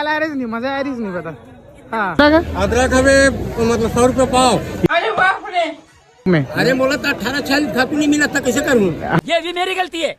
अदरक हमें मतलब 100 रुपये पाव। अरे बाप रे। मैं अरे बोला था 18-40 खाकू नहीं मिला था, कैसे करूँ? ये भी मेरी गलती है।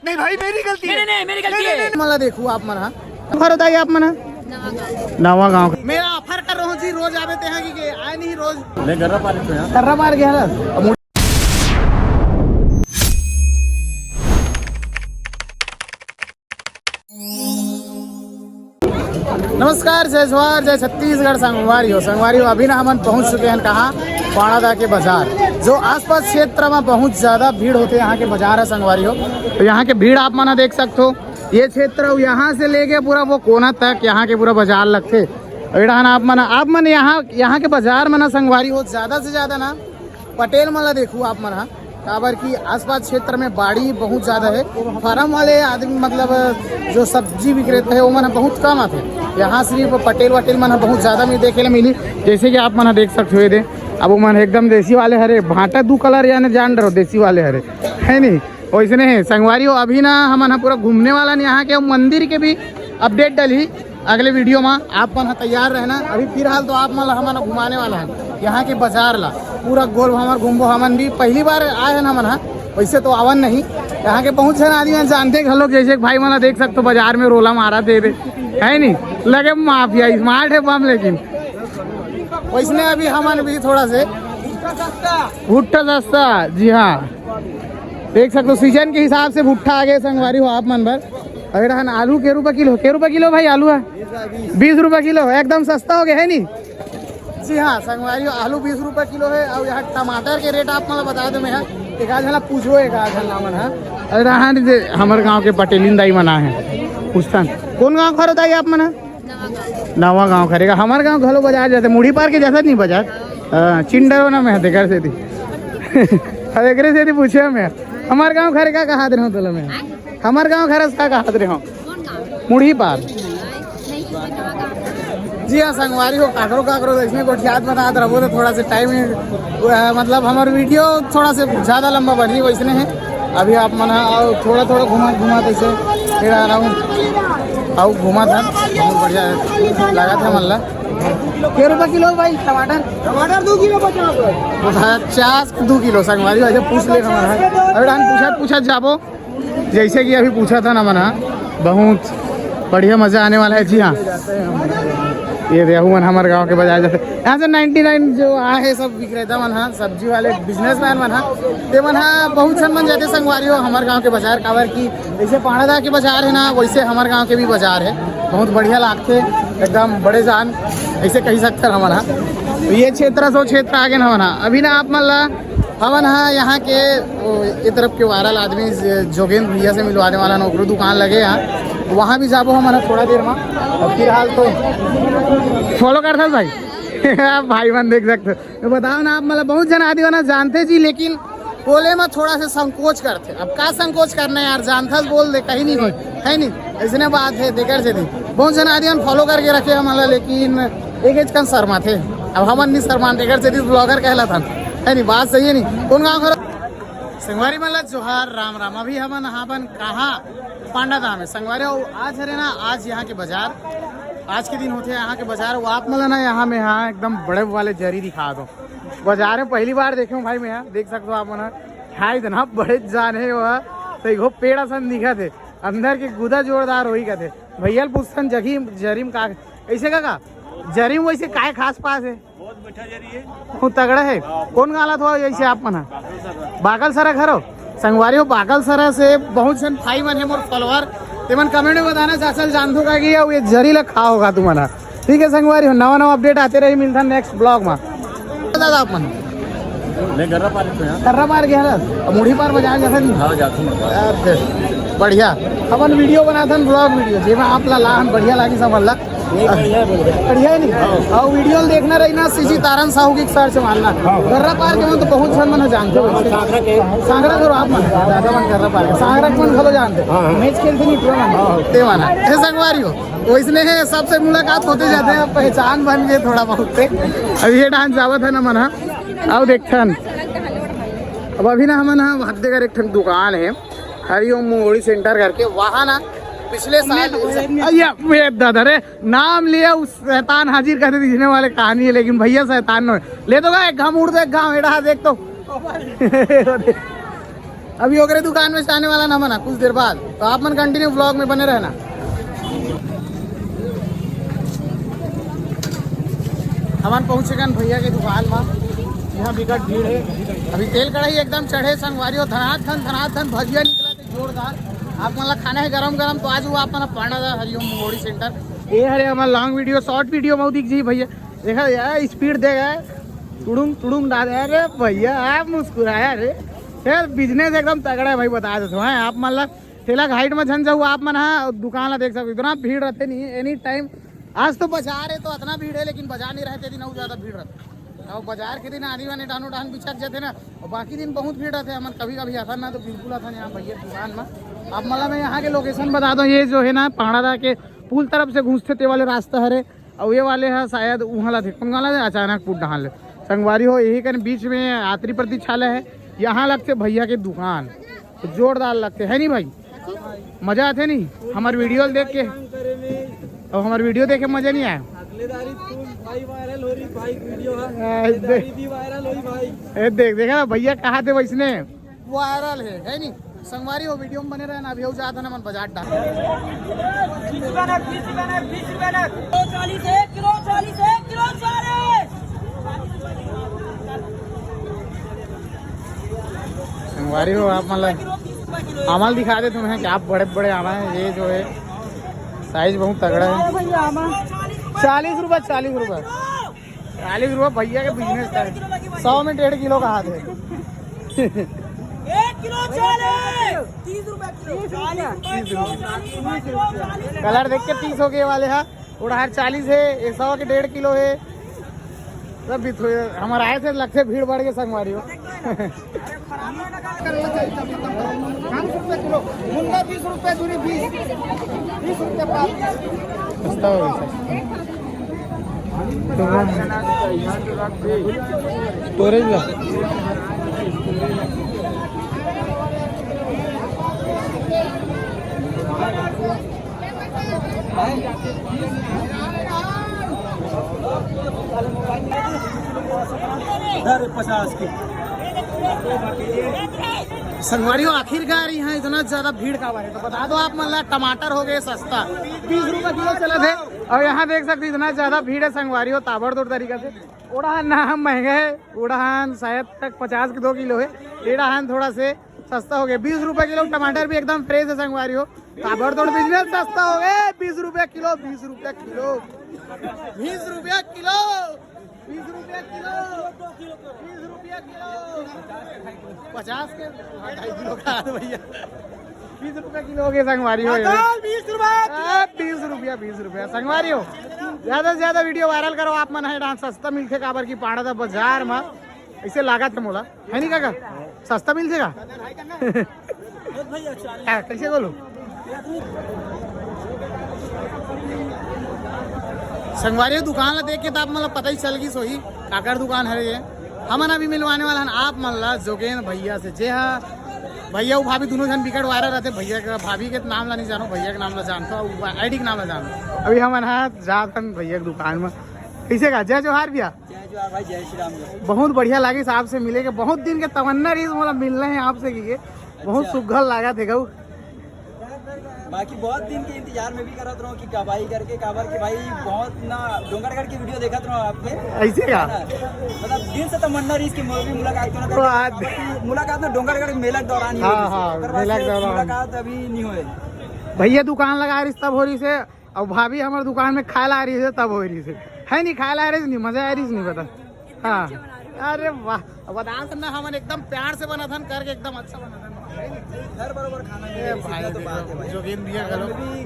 नहीं भाई मेरी गलती है। नहीं मेरी गलती है। मला देखू आप मना खर होता है आप मना नवा गाँव मेरा ऑफर कर रहा हूँ जी, रोज आते हैं कि आए नहीं रोज मैं गर्रा मार गया। नमस्कार, जय जवाहर जय छत्तीसगढ़। संगवारी अभी ना हम पहुंच चुके हैं कहाँ, पाणादा के बाजार। जो आसपास क्षेत्र में बहुत ज़्यादा भीड़ होते हैं, यहाँ के बाजार है संगवारी हो। तो यहाँ के भीड़ आप मना देख सकते हो। ये क्षेत्र यहाँ से लेके पूरा वो कोना तक यहाँ के पूरा बाजार लगते। आप मन यहाँ के बाजार में ना संगवारी हो ज़्यादा से ज़्यादा ना पटेल मला देखूँ आप मना काबर की आसपास क्षेत्र में बाड़ी बहुत ज़्यादा है। फार्म वाले आदमी मतलब जो सब्जी विक्रेता है वो मन बहुत कम आते। यहाँ सिर्फ पटेल वटेल मन बहुत ज़्यादा में देखे ला मिली। जैसे कि आप मन देख सकते हो दे अब वो मन एकदम देसी वाले हरे भाटा 2 कलर यानी जान रहे हो देसी वाले हरे है नहीं वैसे है संगवारी हो। अभी ना हम पूरा घूमने वाला यहाँ के मंदिर के भी अपडेट डली अगले वीडियो में। आप मन तैयार रहना। अभी फिलहाल तो आप मन हम घुमाने वाला है यहाँ के बाजार ला पूरा गोल हमार घूमबो। हमन भी पहली बार आए हैं मन वैसे तो आवन नहीं। यहाँ के बहुत सारे आदमी जानते हैं लोग, जैसे भाई मना देख सकते हो बाजार में रोला मारा दे है नहीं लगे माफिया स्मार्ट है बम। लेकिन वैसने अभी हमन भी थोड़ा से भुट्टा सस्ता जी हाँ देख सकते हो। सीजन के हिसाब से भुट्टा आ गए संगवारी हो आप मन भर। अगर हम आलू के रुपये किलो भाई आलू है 20 रुपये किलो एकदम सस्ता हो गया है नहीं जी हाँ संगवारी हो। आलू 20 रुपये किलो है। और यहाँ टमाटर के रेट आप मतलब बता दो। मैं एक आध झला पूछो एक आध झला मन है। अरे हाँ हमारे गाँव के पटेलिन दाई मना है पूछता कौन गाँव खर होता है आप मना नवा गाँव खरेगा। हमारे गाँव घलो बाजार जाते मुड़ी पार के जैसा नहीं बाजार चिंडरो ना मैं घर से थी से पूछे मैं हमारे गाँव खरेगा कहा दे तो मैं हमारे गाँव खरस का कहा दे मुड़ी पार जी हाँ संगवारी हो। काकरो इसमें कुछ याद बता रहो तो थोड़ा सा टाइम मतलब हमारा वीडियो थोड़ा से ज़्यादा लंबा बन रही वैसे है। अभी आप मना थोड़ा घुमा ऐसे फिर आ रहा हूँ आओ घुमा था बहुत बढ़िया लगा था मल्ला। क्या रुपये किलो भाई टमाटर 2 किलो 50 2 किलो संगवारी वैसे पूछ ले हमारा। अभी पूछा जाबो जैसे कि अभी पूछा था ना मना बहुत बढ़िया मज़ा आने वाला है जी हाँ। ये रेहू मन हमारे गांव के बाजार जैसे यहाँ से 99 जो है सब विक्रेता मन हाँ सब्जी वाले बिजनेसमैन मन हाँ ते मन हाँ बहुत सन मन जाते संगवारी हो हमारे गांव के बाजार काबर की जैसे पाणादा के बाजार है ना वैसे हमारे गांव के भी बाजार है। बहुत बढ़िया लागते एकदम बड़े जान ऐसे कही सकते हैं हमारा। तो ये क्षेत्र आगे ना मना अभी ना आप मतलब हमन हाँ यहाँ के इस तरफ के वायरल आदमी जोगेंद्र भैया से मिलवाने वाला नौकरी दुकान लगे यहाँ वहाँ भी जाबो हमारा थोड़ा देर में। और फिलहाल तो फॉलो करता भाई आप भाई मन देख सकते हो। बताओ ना आप मतलब बहुत जन आदमी ना जानते जी लेकिन बोले में थोड़ा सा संकोच करते। अब का संकोच करना है यार जानता बोल दे कहीं नहीं हो है नहीं ऐसे बात है देकर से बहुत जन आदमी फॉलो करके रखे हमारा लेकिन एक कन शर्मा थे। अब हमन नहीं शर्मा देकर से ब्लॉगर कहला था है नहीं बात सही है नहीं कौन गाँव खरा संगवारी मतलब जोहार राम राम। अभी हमन हाबन कहाँ पांडादा में संगवारी आज है ना आज यहाँ के बाजार आज के दिन होते हैं यहाँ के बाजार। वो आप मतलब ना यहाँ में यहाँ एकदम बड़े वाले जरी दिखा दो बाजार में पहली बार देखे हूँ भाई मैं यहाँ देख सकते हो आप मन है इतना बड़े जाने वह तो एक पेड़ सन दिखा थे अंदर के गुदा जोरदार हो ही का थे भैया पुस्तन जरीम का ऐसे का जरीम वैसे काय खास पास है बहुत तगड़ा है। कौन गाला था ऐसे आप मना बागल सरा घरो संगवारी हो बागल सरा से बहुत सन भाई मन है मोर फॉलोअर ते मन कमेंट में बताना चाचल जान दो का ये जरी ला खा होगा तुम्हारा ठीक है संगवारी हो। नवा अपडेट आते रही मिलता नेक्स्ट ब्लॉग में। दादा आप मन मैं कर्रा पार गया मुड़ी पार बाजार जाता बढ़िया अपन वीडियो बनाता ब्लॉग वीडियो जेमा आप ला बढ़िया लागी सब अल्लाह बढ़िया है नहीं। और वीडियो देखना रही ना सीसी तारन साहू की सर्च मारना गर्रा पार के मन तो बहुत सन मन जानते हो सांगरा करो आप मन दादा मन गर्रा पार सांगरा मन खलो जानते मैच खेलते नहीं पूरा ते माना ऐसे संगवारी हो वैसने है सबसे मुलाकात होते जाते हैं पहचान बन गए थोड़ा बहुत। अब ये डांस जावत है ना मना अब देखन अब अभी ना हम ना भाग्यगर एक दुकान है हरिओम मोड़ी सेंटर करके वहाँ ना पिछले साल ये दादा रे नाम लिया उस शैतान हाजिर करते दिखने वाले कहानी है, लेकिन भैया शैतान नो ले तो एक घाम उड़ दो, एक घाम एड़ा देख तो अभी ओकरे दुकान में आने वाला ना मना कुछ देर बाद, तो आप मन कंटिन्यू व्लॉग में बने रहना। हम पहुंचे गए भैया के दुकान में, यहाँ विकट भीड़ है। अभी तेल कढ़ाई एकदम चढ़े संगवारी हो, धनाधन भजिया निकला थे जोरदार। आप मतलब खाना है गरम गरम, तो आज वो आप पांडा था हरिओम मंगोड़ी सेंटर। ये हरे हमारा लॉन्ग वीडियो शॉर्ट वीडियो बहुत दिख जी भैया, देखा यार स्पीड देगा तुड़ुंग तुड़ुंग डाल। अरे भैया आप मुस्कुराया अरे यार, बिजनेस एकदम तगड़ा है भाई, बता देते हैं आप मतलब ठेला हाइट में झन जाऊ आप मन हाँ दुकान ला देख सकते, इतना भीड़ रहते नहीं एनी टाइम। आज तो बाजार है तो इतना भीड़ है, लेकिन बाजार नहीं रहते दिन और ज़्यादा भीड़ रहती। और बाजार के दिन आदि वाने डानो डान बिछक जाते ना, और बाकी दिन बहुत भीड़ रहते हैं। हम कभी कभी आता ना तो बिल्कुल आता यहाँ भैया दुकान में। अब मतलब मैं यहाँ के लोकेशन बता दूँ, ये जो है ना पांडादा के पुल तरफ से घुसते ते वाले रास्ता हरे, और ये वाले है शायद वहाँ ला थे कौन वाला अचानक पुट डाल संगवारी हो, यही के बीच में यात्री प्रतीक्षालय है। यहाँ लगते भैया के दुकान तो जोरदार लगते है नहीं भाई, मजा आते नहीं हमारे वीडियो देख के, और हमारे वीडियो देख के मजा नहीं आया। देख देखा भैया कहा थे वैसने वायरल है नहीं संगवारी हो, वीडियो में बने रहे ना। अभी हो जाता ना मन बाजार डाल संगवारी हो आप मतलब आमाल दिखा दे तुम्हें कि आप बड़े बड़े आमा है। ये जो है साइज बहुत तगड़ा है। 40 रुपये 40 रुपये 40 रुपये भैया के बिजनेस का 100 में 1.5 किलो का हाथ है। 1 किलो 30 कलर देख के 30 हो गए वाले है, उड़ार 40 है, 100 के 1.5 किलो है। सब भी हमारे आए थे लगते भीड़ बढ़ के संगवारी हो। 40 रुपये किलो मुंडा, 20 रुपये दूरी 20 रुपये सस्ता हो इधर 50 की संगवारी हो। आखिरकार यहाँ इतना ज्यादा भीड़ का बारे तो बता दो आप मतलब टमाटर हो गए सस्ता 20 रुपये किलो चले थे, और यहाँ देख सकते इतना ज्यादा भीड़ है संगवारी हो ताबड़तोड़ तरीका से। उड़ान ना हम महंगे है, उड़ान शायद तक 50 के 2 किलो है, एड़ान थोड़ा से सस्ता हो गया 20 रुपये किलो। टमाटर भी एकदम फ्रेश है संगवारी हो, ताबड़तोड़ बिजनेस सस्ता हो गए 20 रुपये किलो 20 रुपये किलो 20 रुपये किलो 20 रुपये किलो 20 रुपये किलो 50 के 2.5 किलो का भैया 20 रुपये किलो हो गए संगवारी हो। 20 रुपया संगवारी हो। ज्यादा से ज्यादा वीडियो वायरल करो आप मन है डांस सस्ता मिलते काबर की पाड़ा बाजार में ऐसे लागत है मोला है नहीं काका सस्ता मिलते का कैसे बोलो संगवारी दुकान ला देख के तो आप मतलब पता ही चल गई सोही काकर दुकान है ये। हमन अभी मिलवाने वाला है आप मन ला जोगेन भैया से, जे हाँ भैया वो भाभी दोनों जन विकट वायरल रहते। भैया का भाभी के नाम ला नहीं जानो, भैया के नाम ला जानता हूँ, आईडी के नाम ला जानो। अभी हमन जात भैया की दुकान में कैसे का जय जोहार भैया। भाई जय श्री राम। बहुत बढ़िया लगी आपसे मिले के, बहुत दिन के तमन्ना रही मतलब मिल रहे हैं आपसे की बहुत सुघल लगा थे गऊ। बाकी बहुत दिन के इंतजार में भी करत रहो कि कबाई करके काबर के भाई बहुत ना डोंगरगढ़ की वीडियो देखत रहो आपके ऐसे का मतलब दिन से तमन्ना रही इसकी मुलाकात क्यों ना मुलाकात ना डोंगरगढ़ मेला के दौरान ही मुलाकात अभी नहीं हुए। भैया दुकान लगा रही तब हो रही से, और भाभी हमारे दुकान में खाए ला रही है तब हो रही से है नहीं खाए ला रही नहीं मजा आ रही नहीं पता। हाँ अरे वाह बता ना हम एकदम प्यार से बना था करके एकदम अच्छा बना था घर बरोबर खाना जोगेन भैया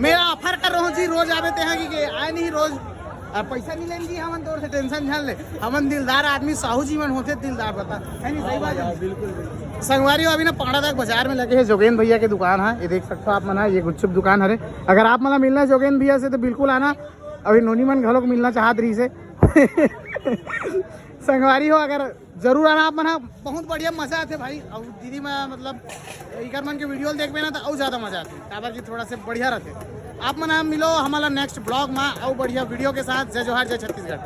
मेरा ऑफर कर रहा हूँ जी रोज आवे ते हैं कि आए नहीं रोज और पैसा नहीं लेंगे हमन तोर से टेंशन झन ले। हमन दिलदार आदमी साहू जीवन होते दिलदार बता है नहीं सही बात है बिल्कुल। संगवारी अभी ना पाड़ा तक बाजार में लगे है जोगेन भैया की दुकान है, ये देख सकते हो आप मना ये गुपचुप दुकान है। अगर आप मना मिलना है जोगेन भैया से तो बिल्कुल आना, अभी नोनी मन घलोक मिलना चाहत रही से संगवारी हो। अगर जरूर आना आप मना, बहुत बढ़िया मजा आते भाई। और दीदी मैं मतलब इकर मन के वीडियो देख ना तो और ज़्यादा मजा आती, काबर की थोड़ा से बढ़िया रहते। आप मना मिलो हमारा नेक्स्ट ब्लॉग में और बढ़िया वीडियो के साथ। जय जोहार, जय छत्तीसगढ़।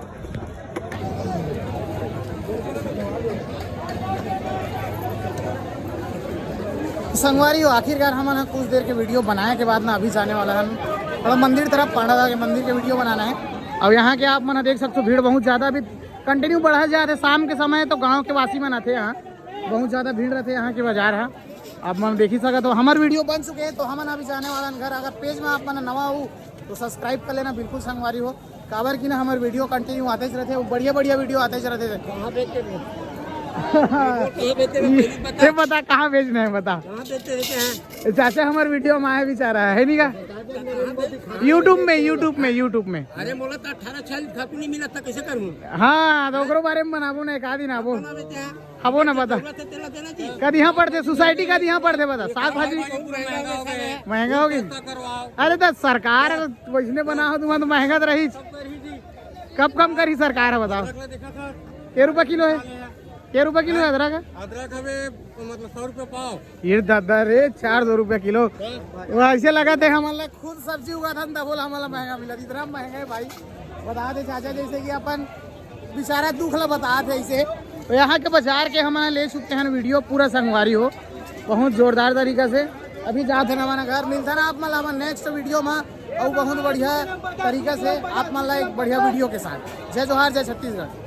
संगवारी हो, आखिरकार हम कुछ देर के वीडियो बनाए के बाद ना अभी जाने वाला है थोड़ा मंदिर तरफ, पांडा के मंदिर के वीडियो बनाना है। और यहाँ के आप मना देख सकते हो भीड़ बहुत ज़्यादा अभी कंटिन्यू बढ़ा जा रहे। शाम के समय तो गांव के वासी मन आते यहाँ, बहुत ज़्यादा भीड़ रहते यहाँ के बाजार है। आप मन देखी सका तो हमारे वीडियो बन चुके हैं तो हम अभी जाने वाला घर। अगर पेज में आप मन नवा हो तो सब्सक्राइब कर लेना बिल्कुल संगवारी हो, काबर की ना हमारे वीडियो कंटिन्यू आते ही रहते, बढ़िया बढ़िया वीडियो आते ही रहते थे। ये बता कहाँ भेजना है, बता चाचा हमारे वीडियो में आया बेचारा है नहीं का यूट्यूब में। अरे मोला तो 18 साल खाकू नहीं मिला था, कैसे करूँ? हाँ तो ओकरो बारे में बनाबो ना, एक आदि ना वो हबो ना बता कद यहाँ पढ़ते सोसाइटी का यहाँ पढ़ते बता साग भाजी महंगा होगी। अरे तो सरकार वैसने बना हो तुम्हारा तो महंगा तो रही, कब कम करी सरकार है बताओ। के रुपये किलो है, के रुपये किलो है अदरक? अदरक हमें मतलब 100 रुपये पाव। ये दादा रे 400 रुपये किलो। ऐसे लगा थे हमारा खुद सब्जी हुआ था तब बोला हमारा महंगा मिला, इतना महंगा है भाई। बता दे चाचा जैसे कि अपन बेचारा दुख ला बता थे ऐसे। तो यहाँ के बाजार के हमारे ले चुके हैं वीडियो पूरा संगवारी हो, बहुत जोरदार तरीका से। अभी जाते हैं हमारा घर, मिलता ना आप मतलब नेक्स्ट वीडियो में और बहुत बढ़िया तरीका से आप मतलब एक बढ़िया वीडियो के साथ। जय जोहार, जय छत्तीसगढ़।